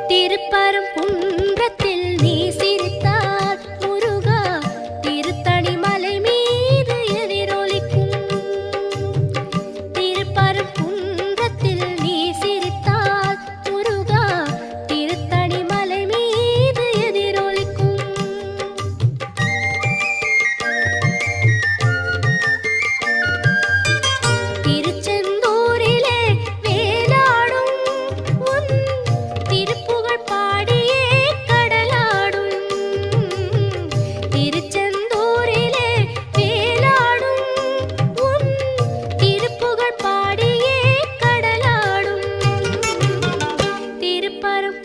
திருப்பரங்குன்றத்தில் நீ சிரித்தால் முருகா திருத்தணி மலை மீது எதிரொலிக்கும். திருப்பரங்குன்றத்தில் நீ சிரித்தால் முருகா திருத்தணி மலை மீது எதிரொலிக்கும். திருச்செந்தூரிலே வேலாடும் உன் திருப்புகழ் பாடியே கடலாடும். திருச்செந்தூரிலே வேலாடும் உன் திருப்புகழ் பாடியே கடலாடும். திருப்பரம்